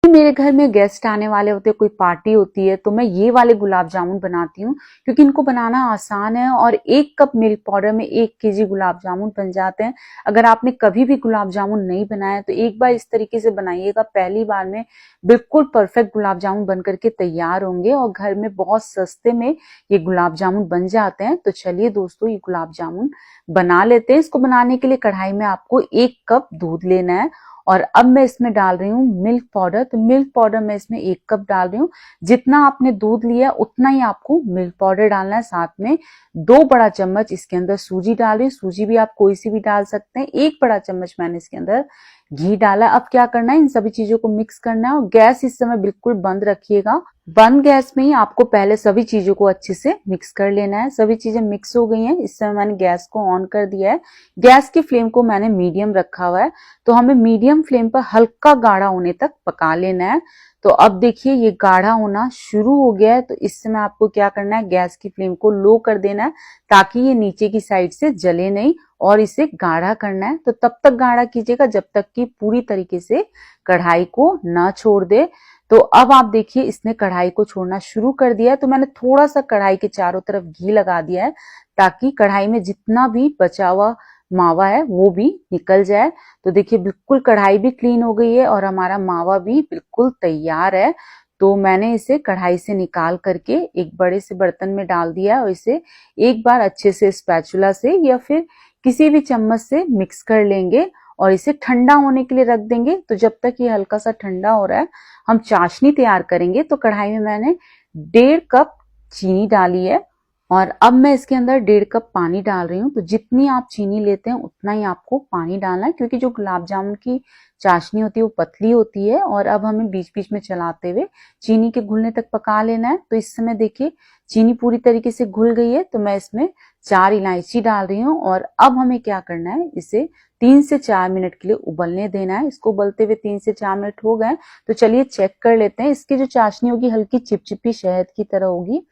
मेरे घर में गेस्ट आने वाले होते हैं, कोई पार्टी होती है, तो मैं ये वाले गुलाब जामुन बनाती हूँ क्योंकि इनको बनाना आसान है और 1 कप मिल्क पाउडर में 1 केजी गुलाब जामुन बन जाते हैं। अगर आपने कभी भी गुलाब जामुन नहीं बनाया तो एक बार इस तरीके से बनाइएगा, पहली बार में बिल्कुल परफेक्ट गुलाब जामुन बन करके तैयार होंगे और घर में बहुत सस्ते में ये गुलाब जामुन बन जाते हैं। तो चलिए दोस्तों, ये गुलाब जामुन बना लेते हैं। इसको बनाने के लिए कढ़ाई में आपको 1 कप दूध लेना है और अब मैं इसमें डाल रही हूँ मिल्क पाउडर। तो मिल्क पाउडर मैं इसमें 1 कप डाल रही हूँ। जितना आपने दूध लिया उतना ही आपको मिल्क पाउडर डालना है। साथ में 2 बड़ा चम्मच इसके अंदर सूजी डाल रही हूँ। सूजी भी आप कोई सी भी डाल सकते हैं। 1 बड़ा चम्मच मैंने इसके अंदर घी डाला। अब क्या करना है, इन सभी चीजों को मिक्स करना है और गैस इस समय बिल्कुल बंद रखिएगा। बंद गैस में ही आपको पहले सभी चीजों को अच्छे से मिक्स कर लेना है। सभी चीजें मिक्स हो गई हैं। इस समय मैंने गैस को ऑन कर दिया है। गैस की फ्लेम को मैंने मीडियम रखा हुआ है। तो हमें मीडियम फ्लेम पर हल्का गाढ़ा होने तक पका लेना है। तो अब देखिए ये गाढ़ा होना शुरू हो गया है। तो इस समय आपको क्या करना है, गैस की फ्लेम को लो कर देना है ताकि ये नीचे की साइड से जले नहीं और इसे गाढ़ा करना है। तो तब तक गाढ़ा कीजिएगा जब तक कि पूरी तरीके से कढ़ाई को ना छोड़ दे। तो अब आप देखिए इसने कढ़ाई को छोड़ना शुरू कर दिया है। तो मैंने थोड़ा सा कढ़ाई के चारों तरफ घी लगा दिया है ताकि कढ़ाई में जितना भी बचा हुआ मावा है वो भी निकल जाए। तो देखिए बिल्कुल कढ़ाई भी क्लीन हो गई है और हमारा मावा भी बिल्कुल तैयार है। तो मैंने इसे कढ़ाई से निकाल करके एक बड़े से बर्तन में डाल दिया और इसे एक बार अच्छे से स्पैचुला से या फिर किसी भी चम्मच से मिक्स कर लेंगे और इसे ठंडा होने के लिए रख देंगे। तो जब तक ये हल्का सा ठंडा हो रहा है हम चाशनी तैयार करेंगे। तो कढ़ाई में मैंने 1.5 कप चीनी डाली है और अब मैं इसके अंदर 1.5 कप पानी डाल रही हूँ। तो जितनी आप चीनी लेते हैं उतना ही आपको पानी डालना है क्योंकि जो गुलाब जामुन की चाशनी होती है वो पतली होती है और अब हमें बीच बीच में चलाते हुए चीनी के घुलने तक पका लेना है। तो इस समय देखिए चीनी पूरी तरीके से घुल गई है। तो मैं इसमें 4 इलायची डाल रही हूँ और अब हमें क्या करना है, इसे 3 से 4 मिनट के लिए उबलने देना है। इसको उबलते हुए 3 से 4 मिनट हो गए। तो चलिए चेक कर लेते हैं। इसकी जो चाशनी होगी हल्की चिपचिपी शहद की तरह होगी।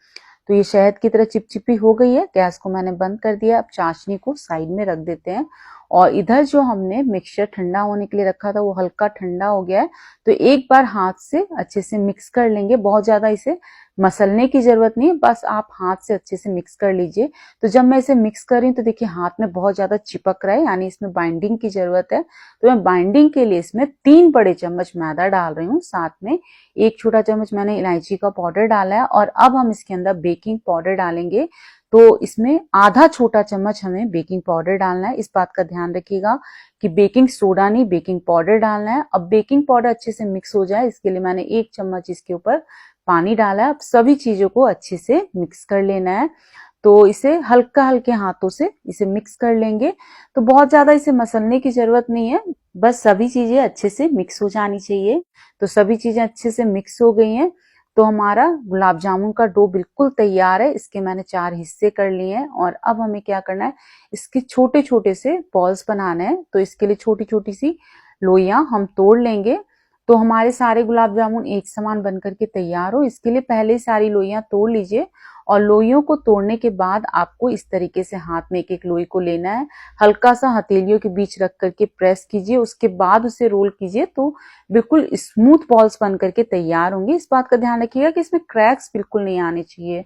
तो ये शहद की तरह चिपचिपी हो गई है। गैस को मैंने बंद कर दिया। अब चाशनी को साइड में रख देते हैं और इधर जो हमने मिक्सचर ठंडा होने के लिए रखा था वो हल्का ठंडा हो गया है। तो एक बार हाथ से अच्छे से मिक्स कर लेंगे। बहुत ज्यादा इसे मसलने की जरूरत नहीं है, बस आप हाथ से अच्छे से मिक्स कर लीजिए। तो जब मैं इसे मिक्स कर रही हूँ तो देखिए हाथ में बहुत ज्यादा चिपक रहा है, यानी इसमें बाइंडिंग की जरूरत है। तो मैं बाइंडिंग के लिए इसमें 3 बड़े चम्मच मैदा डाल रही हूँ। साथ में 1 छोटा चम्मच मैंने इलायची का पाउडर डाला है और अब हम इसके अंदर बेकिंग पाउडर डालेंगे। तो इसमें आधा छोटा चम्मच हमें बेकिंग पाउडर डालना है। इस बात का ध्यान रखिएगा कि बेकिंग सोडा नहीं, बेकिंग पाउडर डालना है। अब बेकिंग पाउडर अच्छे से मिक्स हो जाए इसके लिए मैंने 1 चम्मच इसके ऊपर पानी डाला है। अब सभी चीजों को अच्छे से मिक्स कर लेना है। तो इसे हल्का हल्के हाथों से इसे मिक्स कर लेंगे। तो बहुत ज्यादा इसे मसलने की जरूरत नहीं है, बस सभी चीजें अच्छे से मिक्स हो जानी चाहिए। तो सभी चीजें अच्छे से मिक्स हो गई हैं। तो हमारा गुलाब जामुन का डो बिल्कुल तैयार है। इसके मैंने 4 हिस्से कर लिए हैं और अब हमें क्या करना है, इसके छोटे छोटे से बॉल्स बनाने हैं। तो इसके लिए छोटी छोटी सी लोइयां हम तोड़ लेंगे। तो हमारे सारे गुलाब जामुन एक समान बनकर के तैयार हो, इसके लिए पहले ही सारी लोइयां तोड़ लीजिए। और लोइयों को तोड़ने के बाद आपको इस तरीके से हाथ में एक एक लोई को लेना है, हल्का सा हथेलियों के बीच रख करके प्रेस कीजिए, उसके बाद उसे रोल कीजिए। तो बिल्कुल स्मूथ बॉल्स बन करके तैयार होंगे। इस बात का ध्यान रखिएगा कि इसमें क्रैक्स बिल्कुल नहीं आने चाहिए।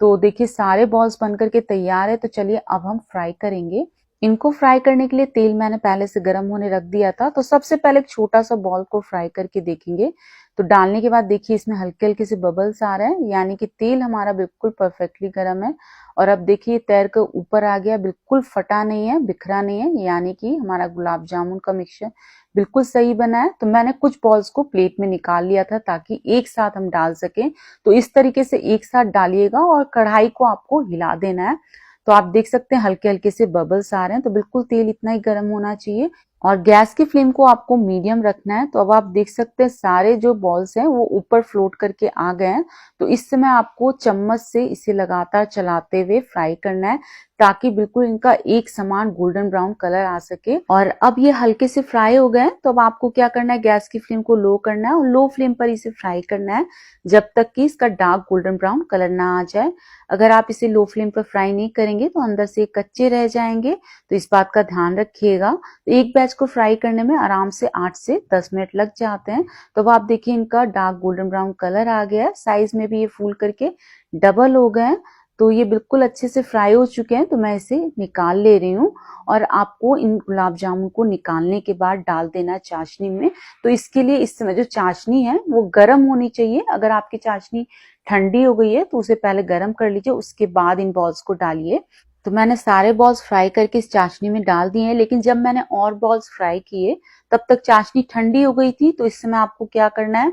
तो देखिए सारे बॉल्स बन करके तैयार है। तो चलिए अब हम फ्राई करेंगे। इनको फ्राई करने के लिए तेल मैंने पहले से गर्म होने रख दिया था। तो सबसे पहले एक छोटा सा बॉल को फ्राई करके देखेंगे। तो डालने के बाद देखिए इसमें हल्के हल्के से बबल्स आ रहे हैं, यानी कि तेल हमारा बिल्कुल परफेक्टली गर्म है। और अब देखिए तैर कर ऊपर आ गया, बिल्कुल फटा नहीं है, बिखरा नहीं है, यानी कि हमारा गुलाब जामुन का मिक्सचर बिल्कुल सही बना है। तो मैंने कुछ बॉल्स को प्लेट में निकाल लिया था ताकि एक साथ हम डाल सकें। तो इस तरीके से एक साथ डालिएगा और कढ़ाई को आपको हिला देना है। तो आप देख सकते हैं हल्के हल्के से बबल्स आ रहे हैं। तो बिल्कुल तेल इतना ही गर्म होना चाहिए और गैस की फ्लेम को आपको मीडियम रखना है। तो अब आप देख सकते हैं सारे जो बॉल्स हैं वो ऊपर फ्लोट करके आ गए हैं। तो इस समय आपको चम्मच से इसे लगातार चलाते हुए फ्राई करना है ताकि बिल्कुल इनका एक समान गोल्डन ब्राउन कलर आ सके। और अब ये हल्के से फ्राई हो गए हैं। तो अब आपको क्या करना है, गैस की फ्लेम को लो करना है और लो फ्लेम पर इसे फ्राई करना है जब तक कि इसका डार्क गोल्डन ब्राउन कलर ना आ जाए। अगर आप इसे लो फ्लेम पर फ्राई नहीं करेंगे तो अंदर से कच्चे रह जाएंगे। तो इस बात का ध्यान रखिएगा। तो एक बैच बैच को फ्राई करने में आराम से 8 से 10 मिनट लग जाते हैं। तो अब आप देखिए इनका डार्क गोल्डन ब्राउन कलर आ गया है, साइज में भी ये फूल करके डबल हो गए हैं। तो ये बिल्कुल अच्छे से फ्राई हो चुके हैं, तो मैं इसे निकाल ले रही हूँ। और आपको इन गुलाब जामुन को निकालने के बाद डाल देना है चाशनी में। तो इसके लिए इस समय जो चाशनी है वो गर्म होनी चाहिए। अगर आपकी चाशनी ठंडी हो गई है तो उसे पहले गर्म कर लीजिए, उसके बाद इन बॉल्स को डालिए। तो मैंने सारे बॉल्स फ्राई करके इस चाशनी में डाल दिए हैं, लेकिन जब मैंने और बॉल्स फ्राई किए तब तक चाशनी ठंडी हो गई थी। तो इस समय आपको क्या करना है,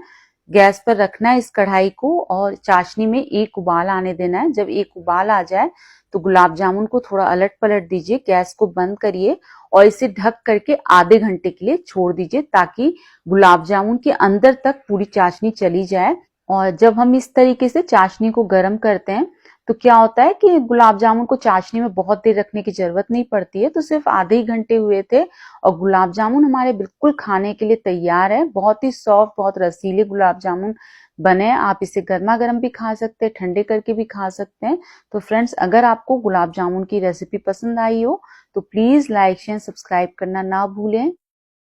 गैस पर रखना है इस कढ़ाई को और चाशनी में एक उबाल आने देना है। जब एक उबाल आ जाए तो गुलाब जामुन को थोड़ा अलट पलट दीजिए, गैस को बंद करिए और इसे ढक करके आधे घंटे के लिए छोड़ दीजिए, ताकि गुलाब जामुन के अंदर तक पूरी चाशनी चली जाए। और जब हम इस तरीके से चाशनी को गर्म करते हैं तो क्या होता है कि गुलाब जामुन को चाशनी में बहुत देर रखने की जरूरत नहीं पड़ती है। तो सिर्फ आधे ही घंटे हुए थे और गुलाब जामुन हमारे बिल्कुल खाने के लिए तैयार है। बहुत ही सॉफ्ट, बहुत रसीले गुलाब जामुन बने। आप इसे गर्मा गर्म भी खा सकते हैं, ठंडे करके भी खा सकते हैं। तो फ्रेंड्स, अगर आपको गुलाब जामुन की रेसिपी पसंद आई हो तो प्लीज लाइक शेयर सब्सक्राइब करना ना भूलें।